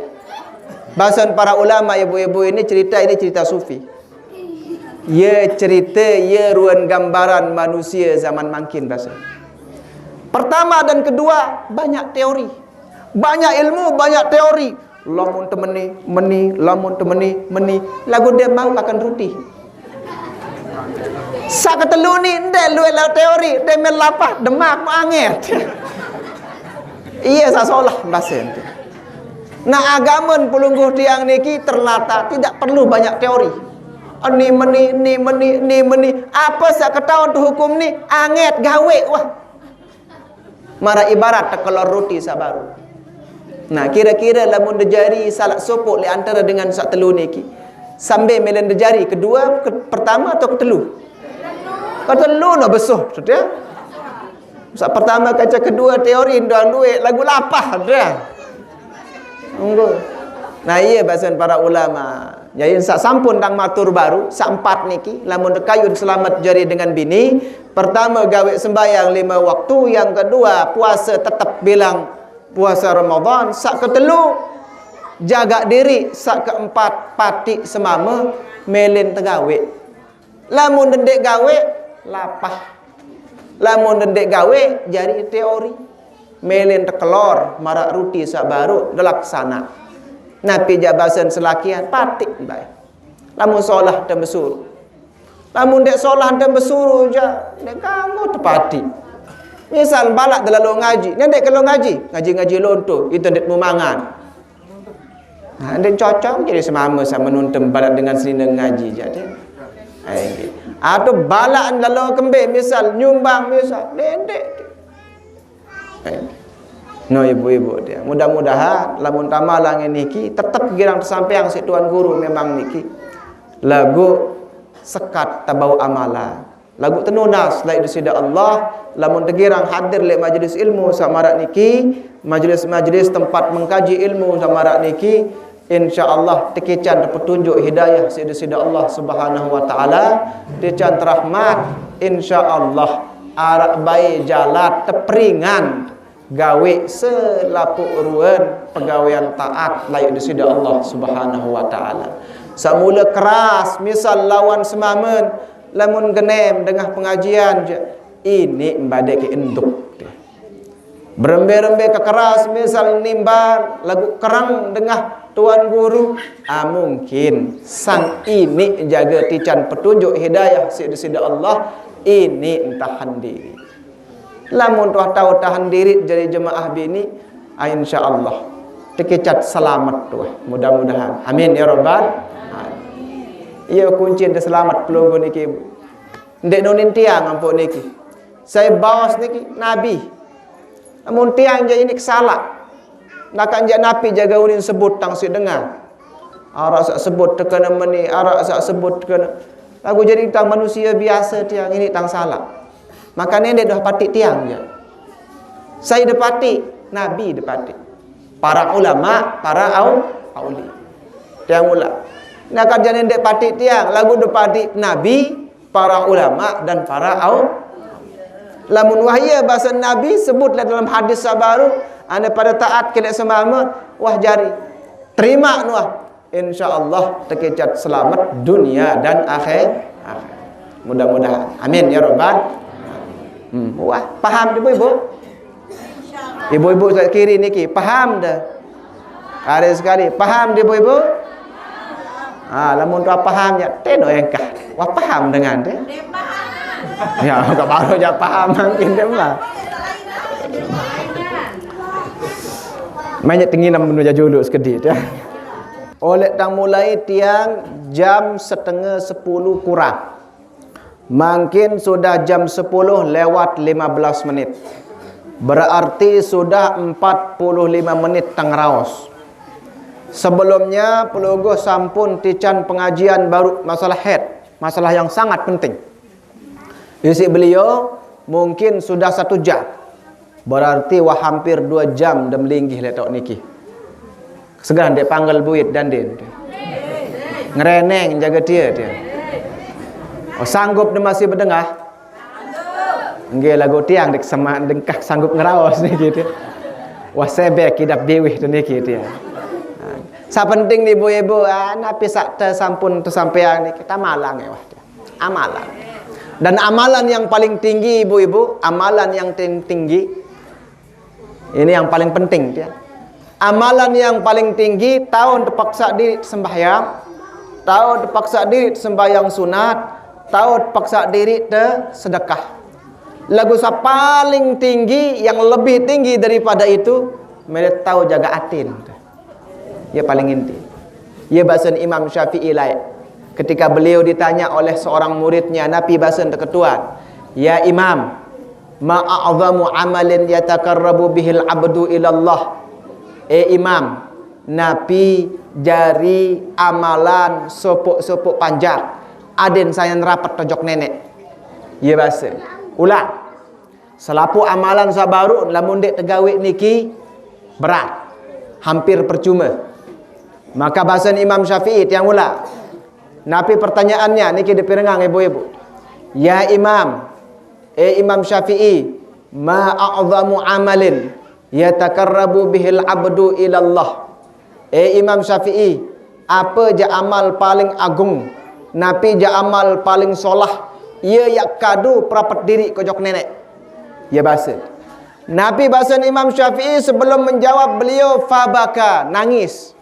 Bahasa para ulama ibu-ibu ini cerita sufi. Ia cerita, ia ruan gambaran manusia zaman makin bahasa. Pertama dan kedua, banyak teori. Banyak ilmu, banyak teori. Lamun temeni, lamun temeni. Lagu dia mau makan roti. Sak ketelu ni, ndek luwe la teori, dia melapah, demak, angin. Iya, sa solah bahasa itu. Nah, agama pelungguh tiang niki terlata, tidak perlu banyak teori. Ni meni. Apa sak ketahuan tu hukum ni? Anget gawe wah. Mara ibarat tekelor roti sabaru. Nah, kira-kira lamun dejari salat sopok li antara dengan sak telu niki. Sambil melen dejari kedua, pertama atau ketelu? Ketelu no besuh, sudah. Sak pertama kaca kedua teori ndoan duit lagu lapah dah. Tunggu. Nah, iya bahasan para ulama. Jadi sak sampun tang matur baru, sak empat niki lamun dekayun selamat jari dengan bini. Pertama gawe sembahyang 5 waktu, yang kedua puasa tetap bilang puasa Ramadan, sak ketelu jaga diri, sak keempat pati semama melin tegawe. Lamun dendek gawe lapah. Lamun dendek gawe jari teori. Melin tekelor marak ruti sak baru delaksana. Napi jabasan selakian patik baik. Lamun solah dan besuruh. Lamun dek solah dan besuruh je, dek kamu tepati. Misal balak dalam lo ngaji, ni dek kalau ngaji lonto, itu dek mumangan. Nah, dek cocok jadi semama sama nuntem balak dengan selina ngaji jadi. Atau balak dalam kembe misal nyumbang misal, dek. No ibu-ibu dia. Mudah-mudahan lamun tamalang niki tetap girang tersampaiang si tuan guru memang niki. Lagu sekat tabau amala. Lagu tenunas la idusida Allah lamun tegirang hadir le majlis ilmu samarak niki, majlis-majlis tempat mengkaji ilmu samarak niki, insyaallah tekican petunjuk hidayah si idusida Allah Subhanahu wa taala, tekican rahmat insyaallah arak baik jalan teperingan gawe selapu uruan pegawaian taat layak disida Allah Subhanahu wa taala. Samula keras misal lawan semamen lamun genem dengan pengajian je, ini mbade ke enduk. Berembe-rembe kekeras misal nimbal lagu kerang dengan tuan guru, mungkin sang ini jaga tican petunjuk hidayah sida Allah ini tahan diri. Lamun tuah tahu tahan diri jadi jemaah bini, insyaallah tekecat selamat tuah. Mudah-mudahan. Amin ya rabbal alamin. Iya kunci ente selamat pelunggu niki. Ndek nonin tiang ampun niki. Saya bawas niki nabi. Namun tiang je ini kesalah. Nakan je nabi jaga unin sebut tang si dengar. Arak sak sebut tekana meni, arak sak sebut tekana. Lagu jadi tang manusia biasa tiang ini tang salah. Maka nenek dah patik tiang je. Saya dapati, Nabi dapati. Para ulama, para auli. Tiang ulama. Nak kerja nenek patik tiang, lagu dapati Nabi, para ulama dan para lamun wahya bahasa Nabi sebutlah dalam hadis sabaru, anda pada taat kena semama, wah jari. Terima nuah. Insyaallah tekecat selamat dunia dan akhir. Mudah-mudahan. Amin ya rabbal. Wah, paham ibu-ibu? Ibu-ibu saya kiri niki, paham dah? Ada sekali, paham ibu-ibu? Lamun tu paham ya, teno engkah. Wah, paham dengan dia? Ya, enggak baru aja paham mungkin dia mah. Banyak tinggi nam menuju juluk sekedit ya. Oleh tang mulai tiang jam 9:30 kurang. Mungkin sudah jam 10 lewat 15 menit. Berarti sudah 45 menit tang raos. Sebelumnya pelungguh sampun tican pengajian baru masalah head, masalah yang sangat penting. Isi beliau mungkin sudah 1 jam. Berarti wah hampir 2 jam dah melinggih letok niki. Segera dia panggil buit dan dia. Ngereneng jaga dia. Sanggup dia masih berdengah? Nggih lagu tiang dek sama dengkah sanggup ngeraos ni gitu. Wah sebek kidap dewi tu niki dia. Sa penting ni ibu-ibu, napi sak sampun tersampean ni kita malang ya wah. Amalan. Dan amalan yang paling tinggi ibu-ibu, amalan yang tinggi ini yang paling penting dia. Amalan yang paling tinggi tahun terpaksa diri sembahyang, tahun terpaksa diri sembahyang sunat, tahun terpaksa diri sedekah. Lagu sa paling tinggi, yang lebih tinggi daripada itu, mereka tahu jaga atin. Ya paling inti. Ya bahasa Imam Syafi'i lain. Ketika beliau ditanya oleh seorang muridnya, Nabi bahasa ketuan, ya Imam, ma'a'zamu amalin yatakarrabu bihil abdu ilallah. Imam, Nabi jari amalan sopok-sopok panjang. Aden saya rapat tojok nenek. Ya bahasa. Ulang. Selapu amalan sabaru lamun dek tegawe niki berat, hampir percuma. Maka bahasa Imam Syafi'i yang ulang. Nabi pertanyaannya niki dipirengang ibu-ibu. Ya Imam, Imam Syafi'i, ma a'zamu amalin yatakarrabu bihil abdu ilallah. Imam Syafi'i, apa je amal paling agung, Nabi je amal paling solah, ia yak kadu perapat diri kojok nenek. Ya bahasa. Nabi bahasa Imam Syafi'i sebelum menjawab beliau fabaka, nangis.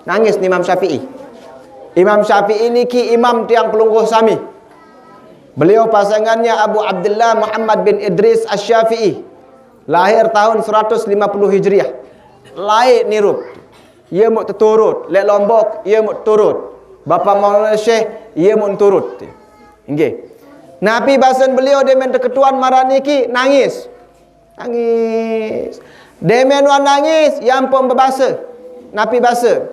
Nangis ni Imam Syafi'i. Imam Syafi'i niki imam tiang pelungguh sami. Beliau pasangannya Abu Abdullah Muhammad bin Idris Asy-Syafi'i. Lahir tahun 150 Hijriah. Laik nirup. Ia mau terturut, lek Lombok ia mau turut. Bapa Maulana Syekh ia mau turut. Nggih. Nabi bahasan beliau demen ketuan maraniki nangis. Nangis. Demen wan nangis yang pun berbahasa. Nabi bahasa.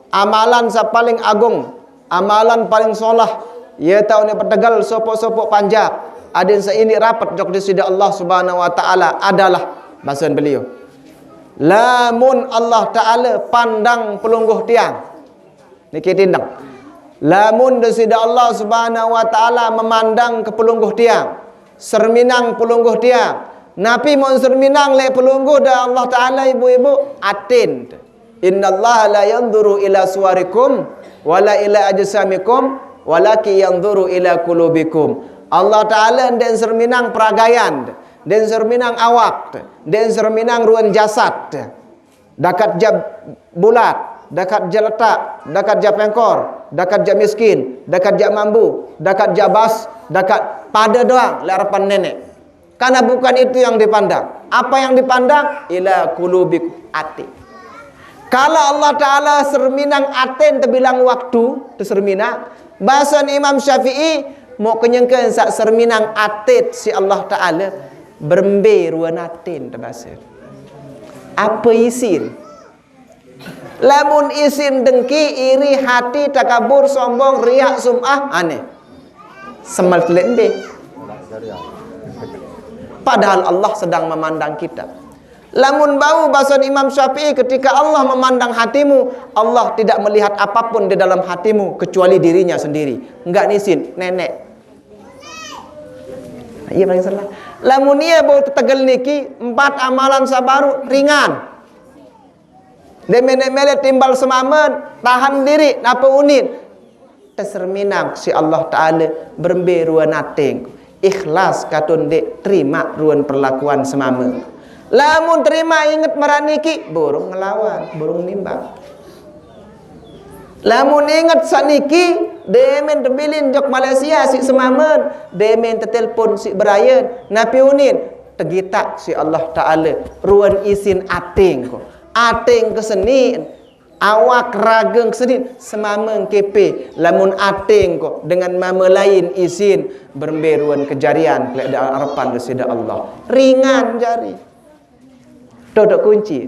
Amalan sa paling agung, amalan paling solah, ia tahu ni pertegal sopok-sopok panjang. Adin sa ini rapat jok di sida Allah Subhanahu wa taala adalah bahasan beliau. Lamun Allah taala pandang pelungguh tiang. Niki tindang. Lamun di sida Allah Subhanahu wa taala memandang ke pelungguh tiang, serminang pelungguh tiang. Nabi mau serminang le pelungguh dah Allah taala ibu-ibu atin. Innallaha la yanzuru ila suwarikum wala ila ajsamikum walaki yanzuru ila qulubikum. Allah taala den serminang peragayan, den serminang awak, den serminang ruan jasad. Dakat jab bulat, dakat jaletak, dakat jab pengkor, dakat jab miskin, dakat jab mambu, dakat jabas, dakat pada doang larapan nenek. Karena bukan itu yang dipandang. Apa yang dipandang? Ila qulubikum, ati. Kalau Allah Ta'ala serminang aten terbilang waktu terserminang, bahasa Imam Syafi'i mau kenyangkan sak serminang aten si Allah Ta'ala berembe ruan aten terbahasa. Apa isin? Lamun isin dengki, iri, hati, takabur, sombong, riak, sum'ah, aneh. Semal telembe. Padahal Allah sedang memandang kita. Lamun bau bahasa Imam Syafi'i, ketika Allah memandang hatimu, Allah tidak melihat apapun di dalam hatimu kecuali dirinya sendiri. Enggak nisin, nenek. Iya paling salah. Lamun ia bau tetegel niki 4 amalan sabaru ringan. Demene-mele timbal semamen, tahan diri, napa unin. Terserminang si Allah Ta'ala berembe ruan ateng. Ikhlas katun dek terima ruan perlakuan semamen. Lamun terima ingat maraniki, burung ngelawan, burung nimbang. Lamun ingat saniki, demen terbilin jok Malaysia si semamen, demen tertelpon si berayan, napi unin, tegitak si Allah Ta'ala, ruan isin ating ko. Ating keseni, awak rageng keseni, semamen kepe, lamun ating ko, dengan mama lain isin, beremberuan kejarian, kelak ada harapan kesida Allah. Ringan jari. Dodok kunci.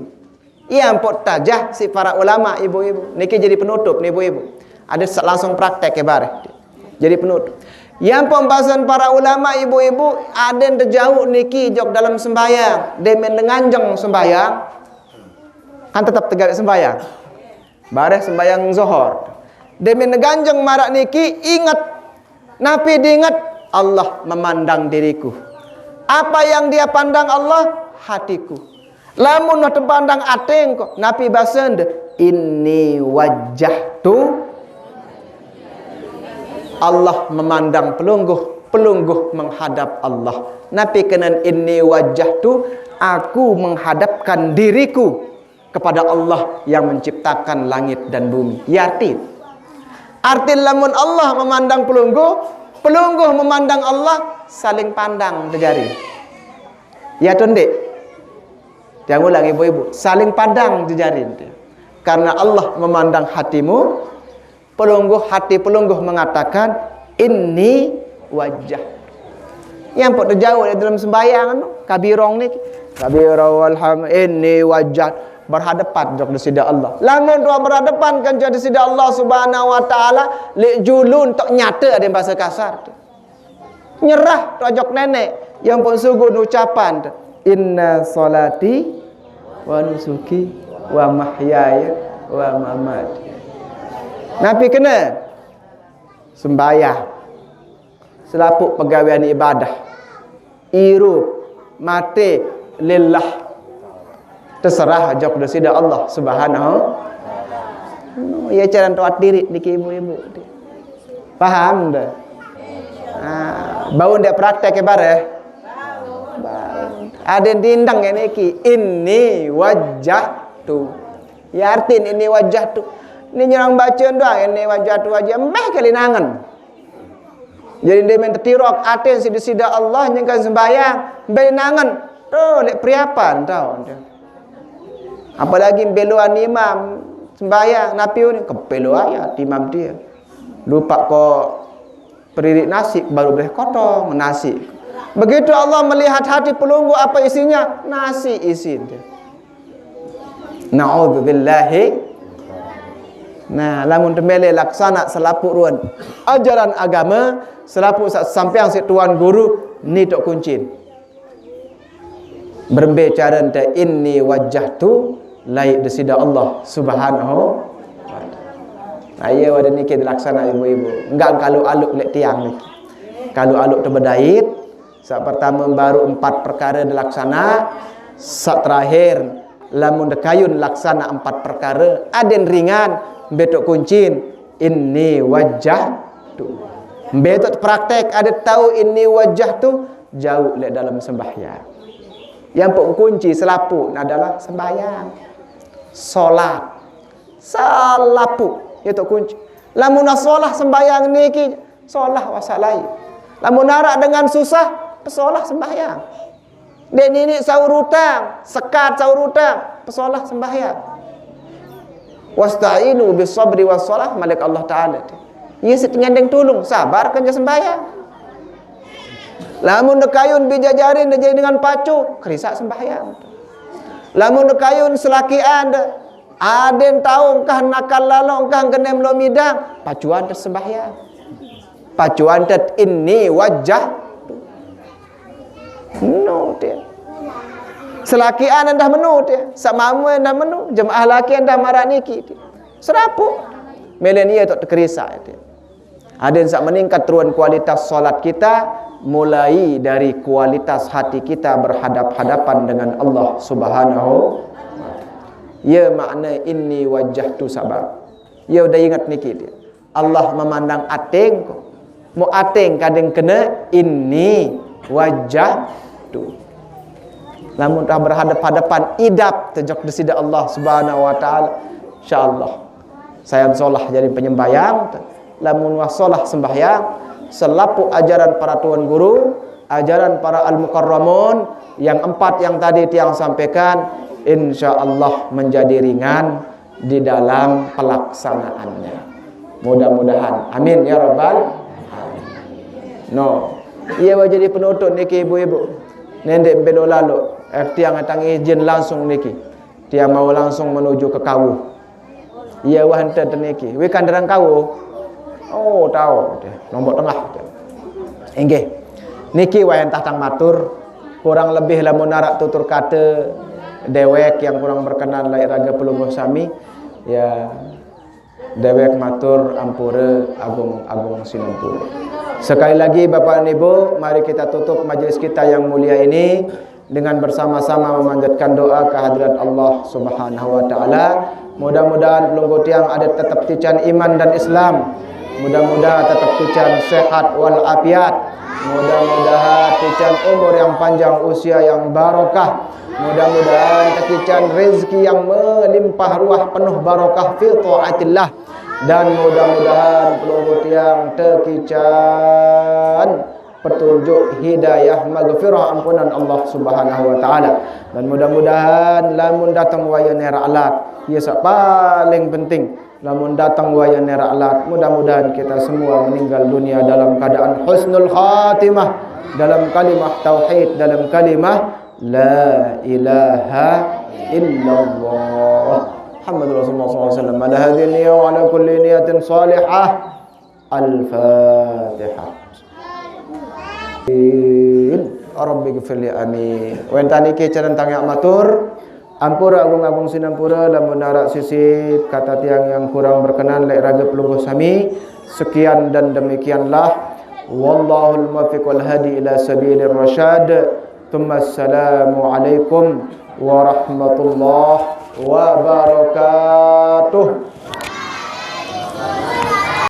Ia ampot tajah si para ulama ibu-ibu. Niki jadi penutup nih ibu-ibu. Ada langsung praktek ya bare. Jadi penutup. Yang pembahasan para ulama ibu-ibu ada yang terjauh niki jok dalam sembahyang. Demen denganjeng sembahyang. Kan tetap tegak sembahyang. Bare sembahyang zuhur. Demen denganjeng marak niki ingat. Nabi diingat Allah memandang diriku. Apa yang dia pandang Allah? Hatiku. Lamun nak pandang ateng kok napi bahasa inni wajjahtu Allah memandang pelungguh menghadap Allah. Napi kenan inni wajjahtu aku menghadapkan diriku kepada Allah yang menciptakan langit dan bumi. Ya arti lamun Allah memandang pelungguh memandang Allah, saling pandang terjadi. Ya tondik. Jangan ulang ibu-ibu, saling pandang terjadi. Karena Allah memandang hatimu, hati pelungguh mengatakan inni wajah. Yang pun terjauh dalam sembahyang kabirong ni, kabirong walham inni wajah, berhadapan jok disida Allah. Lamun dua berhadapan kan jadi disida Allah Subhanahu wa taala, lek julun tok nyata ada bahasa kasar tu. Nyerah tojok nenek yang pun sugun ucapan tu. Inna salati wa nusuki wa mahyaya wa mamati. Nabi kena sembahyang, selaput pegawaian ibadah, irup mati lillah, terserah jok desida Allah Subhanahu. Ya cara tuat diri niki ibu-ibu. Paham dah? Bau dia praktek bare. Ada dindang yang niki ini wajah tu. Ya artin ini wajah tu. Ini nyerang baca doang ini wajah tu aja mbeh kali nangan. Jadi dia main tertirok aten sida Allah nyengkan sembahyang mbeh nangan. Tu lek priapan tau. Apalagi beluan imam sembahyang napi ni kepelo ayat imam dia. Lupa kok peririk nasi baru boleh kotong nasi. Begitu Allah melihat hati pelunggu apa isinya? Nasi isi dia. Na'udzubillahi. Nah, lamun temele laksana selaput ruan ajaran agama, selaput sampeang si tuan guru ni tok kuncin. Berbicara tentang inni wajjahtu laik desida Allah Subhanahu wa taala. Ayo ada niki dilaksana ibu-ibu. Enggak kalau aluk lek tiang niki. Kalau aluk terbedait, saat pertama baru 4 perkara dilaksana, saat terakhir lamun dekayun laksana 4 perkara, aden ringan betok kuncin inni wajah tu. Betok praktek ada tahu inni wajah tu jauh lek dalam sembahyang. Yang pun kunci selaput adalah sembahyang. Solat. Selaput itu kunci. Lamun solah sembahyang niki solah wasalai. Lamun narak dengan susah pesolah sembahyang. Dan ini sahur hutang, sekat sahur hutang, pesolah sembahyang. Wasta'inu bis sabri was salah malik Allah taala. Ia setingandeng tolong, sabar kan je sembahyang. Lamun dekayun bijajarin jadi dengan pacu, kerisak sembahyang. Lamun dekayun selakian aden tahu kah nakal lalong kah kenem lo midang, pacuan tersembahyang. Pacuan tet ini wajah no dia. Selakian anda menu dia, sama anda menu, jemaah laki anda marah niki dia. Serapuk. Milenia tu terkerisak dia. Ada yang meningkat turun kualitas solat kita mulai dari kualitas hati kita berhadap-hadapan dengan Allah Subhanahu. Ya makna inni wajjahtu sabar. Ya udah ingat niki dia. Allah memandang ateng kok. Mu ateng kadang kena inni wajjahtu. Lamun dah berhadap-hadapan idap tejak desida Allah Subhanahu wa taala. Insyaallah saya solah jadi penyembayang. Lamun wasolah sembahyang selapu ajaran para tuan guru, ajaran para al-mukarramun yang 4 yang tadi tiang sampaikan, insyaallah menjadi ringan di dalam pelaksanaannya. Mudah-mudahan. Amin ya rabbal alamin. No. Ia jadi penutup niki ibu-ibu. Nendek belo lalu, tiang datang izin langsung niki. Dia mau langsung menuju ke kawu. Ia wahanta niki. We kan derang kawu. Oh, tahu dia. Nombor tengah. Inggih. Niki wayan tatang matur kurang lebih lamun narak tutur kata dewek yang kurang berkenan lai raga pelungguh sami ya dewek matur ampura agung sinampura. Sekali lagi Bapak dan Ibu, mari kita tutup majlis kita yang mulia ini dengan bersama-sama memanjatkan doa ke hadirat Allah Subhanahu wa taala. Mudah-mudahan pelunggu tiang ada tetap tican iman dan Islam. Mudah-mudahan tetap tican sehat wal afiat. Mudah-mudahan tican umur yang panjang, usia yang barokah. Mudah-mudahan tican rezeki yang melimpah ruah penuh barokah fi taatillah. Dan mudah-mudahan pelunggu tiang tekican petunjuk hidayah maghfirah ampunan Allah Subhanahu wa taala. Dan mudah-mudahan lamun datang waya neralat, ia paling penting lamun datang waya neralat, mudah-mudahan kita semua meninggal dunia dalam keadaan husnul khatimah, dalam kalimah tauhid, dalam kalimah la ilaha illallah Muhammadur Rasulullah SAW. Ala hadhihi niyyah wa ala kulli niyatin salihah. Al-Fatihah. Rabbi gfirli amin. Wentani ke carantang yang matur ampura agung-agung sinampura lamun narak sisip kata tiang yang kurang berkenan lek raga pelungguh sami. Sekian dan demikianlah. Wallahul muwaffiq wal hadi ila sabilir rasyad. Assalamu alaikum warahmatullahi wabarakatuh.